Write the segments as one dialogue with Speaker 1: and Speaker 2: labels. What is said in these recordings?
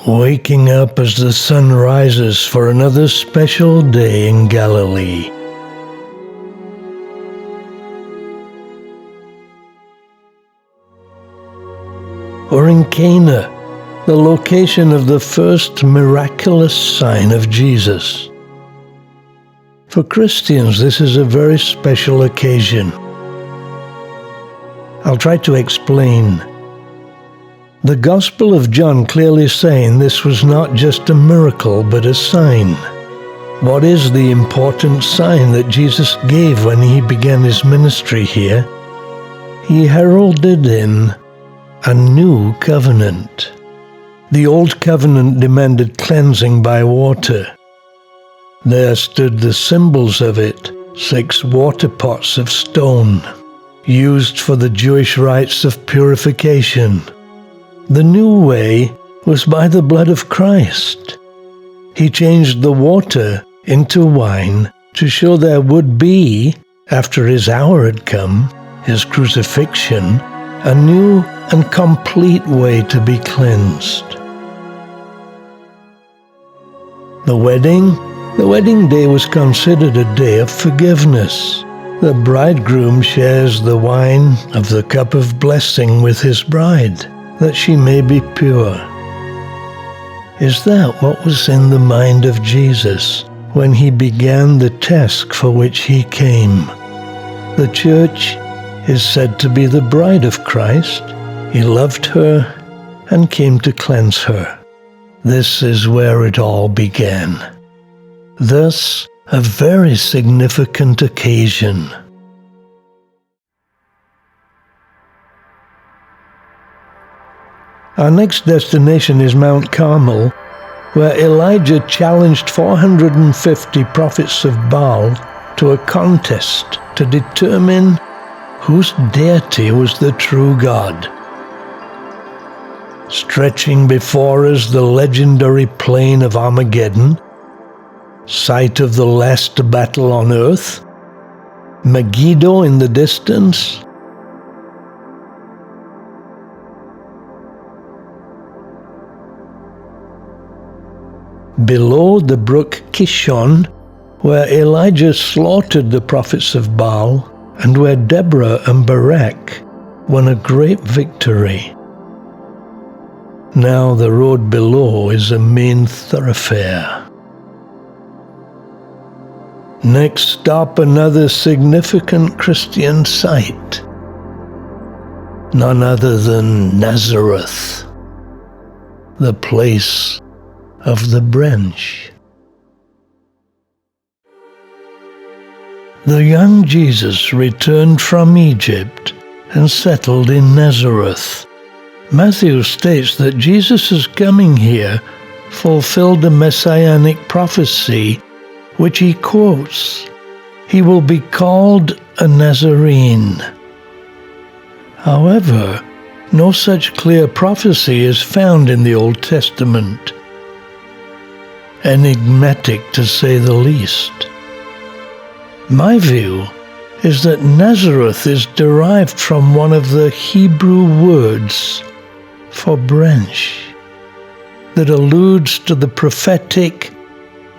Speaker 1: waking up as the sun rises for another special day in Galilee. Or in Cana, the location of the first miraculous sign of Jesus. For Christians, this is a very special occasion. I'll try to explain. The Gospel of John clearly saying this was not just a miracle, but a sign. What is the important sign that Jesus gave when he began his ministry here? He heralded in a new covenant. The old covenant demanded cleansing by water. There stood the symbols of it, 6 water pots of stone, used for the Jewish rites of purification. The new way was by the blood of Christ. He changed the water into wine to show there would be, after his hour had come, his crucifixion, a new and complete way to be cleansed. The wedding day was considered a day of forgiveness. The bridegroom shares the wine of the cup of blessing with his bride, that she may be pure. Is that what was in the mind of Jesus when he began the task for which he came? The church is said to be the bride of Christ. He loved her and came to cleanse her. This is where it all began. Thus, a very significant occasion. Our next destination is Mount Carmel, where Elijah challenged 450 prophets of Baal to a contest to determine whose deity was the true God. Stretching before us the legendary plain of Armageddon, site of the last battle on earth, Megiddo in the distance. Below the brook Kishon, where Elijah slaughtered the prophets of Baal, and where Deborah and Barak won a great victory. Now the road below is a main thoroughfare. Next stop, another significant Christian site. None other than Nazareth, the place of the branch. The young Jesus returned from Egypt and settled in Nazareth. Matthew states that Jesus' coming here fulfilled a messianic prophecy, which he quotes. He will be called a Nazarene. However, no such clear prophecy is found in the Old Testament. Enigmatic, to say the least. My view is that Nazareth is derived from one of the Hebrew words for branch that alludes to the prophetic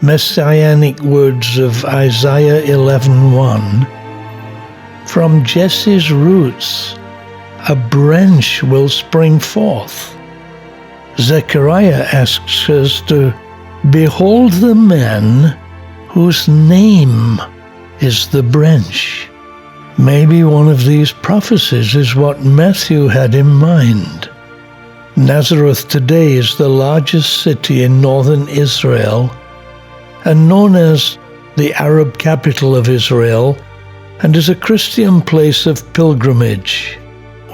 Speaker 1: messianic words of Isaiah 11:1. From Jesse's roots, a branch will spring forth. Zechariah asks us to behold the man whose name is the branch. Maybe one of these prophecies is what Matthew had in mind. Nazareth today is the largest city in northern Israel and known as the Arab capital of Israel, and is a Christian place of pilgrimage.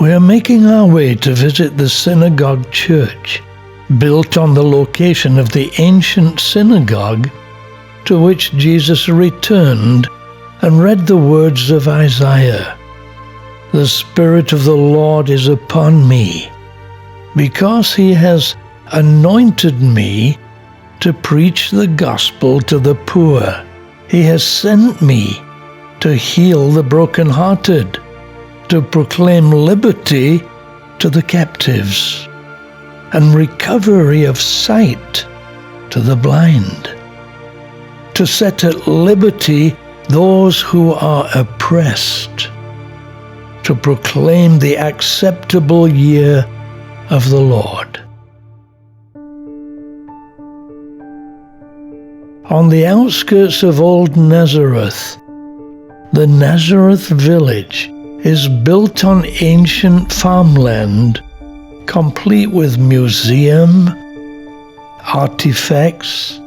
Speaker 1: We are making our way to visit the synagogue church, built on the location of the ancient synagogue to which Jesus returned and read the words of Isaiah. The Spirit of the Lord is upon me, because he has anointed me to preach the gospel to the poor. He has sent me to heal the brokenhearted, to proclaim liberty to the captives, and recovery of sight to the blind, to set at liberty those who are oppressed, to proclaim the acceptable year of the Lord. On the outskirts of Old Nazareth, the Nazareth Village is built on ancient farmland, complete with museum, artifacts,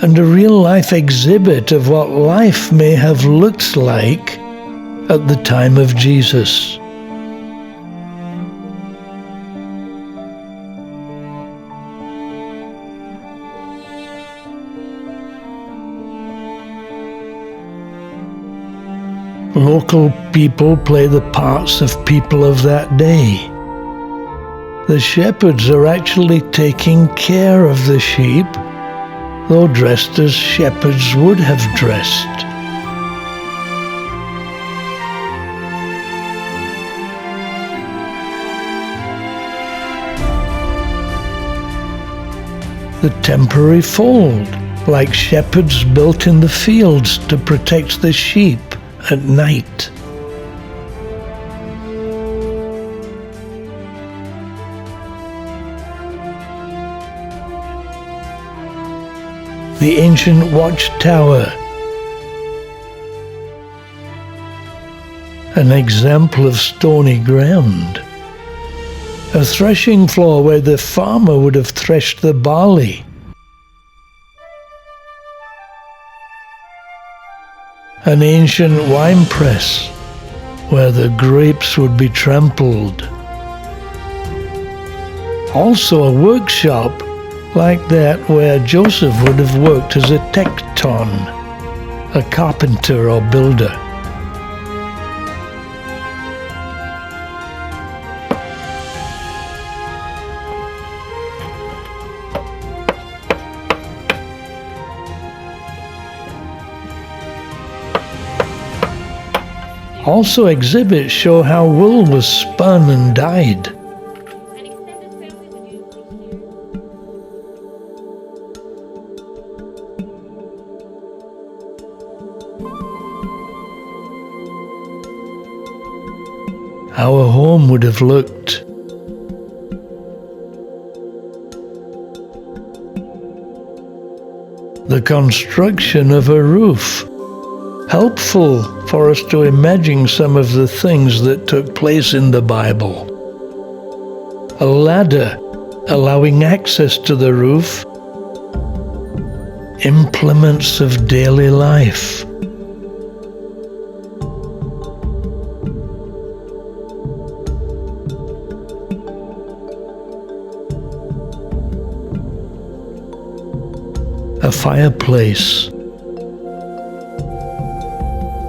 Speaker 1: and a real-life exhibit of what life may have looked like at the time of Jesus. Local people play the parts of people of that day. The shepherds are actually taking care of the sheep, though dressed as shepherds would have dressed. The temporary fold, like shepherds built in the fields to protect the sheep at night. The ancient watchtower, an example of stony ground, a threshing floor where the farmer would have threshed the barley, an ancient wine press where the grapes would be trampled. Also a workshop like that where Joseph would have worked as a tecton, a carpenter or builder. Also exhibits show how wool was spun and dyed. How a home would have looked. The construction of a roof, helpful for us to imagine some of the things that took place in the Bible. A ladder allowing access to the roof. Implements of daily life. A fireplace.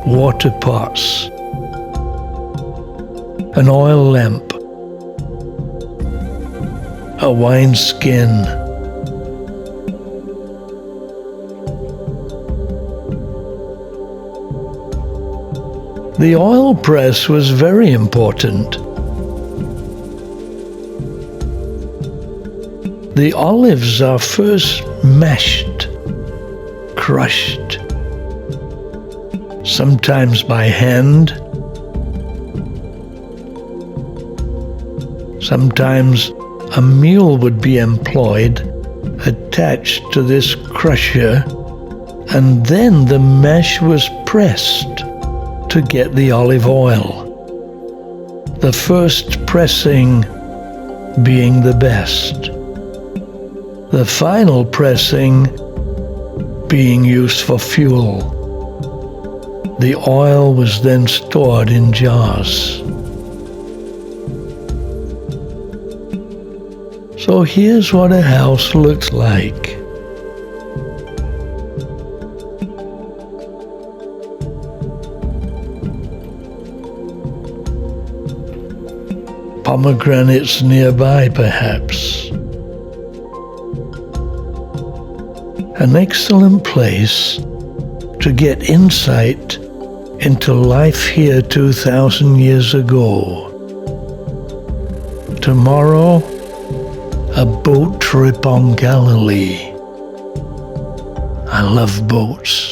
Speaker 1: Water pots, an oil lamp, a wineskin, the oil press was very important. The olives are first mashed, crushed, sometimes by hand, sometimes a mule would be employed attached to this crusher, and then the mash was pressed to get the olive oil. The first pressing being the best, the final pressing being used for fuel. The oil was then stored in jars. So here's what a house looks like. Pomegranates nearby, perhaps. An excellent place to get insight into life here 2,000 years ago. Tomorrow, a boat trip on Galilee. I love boats.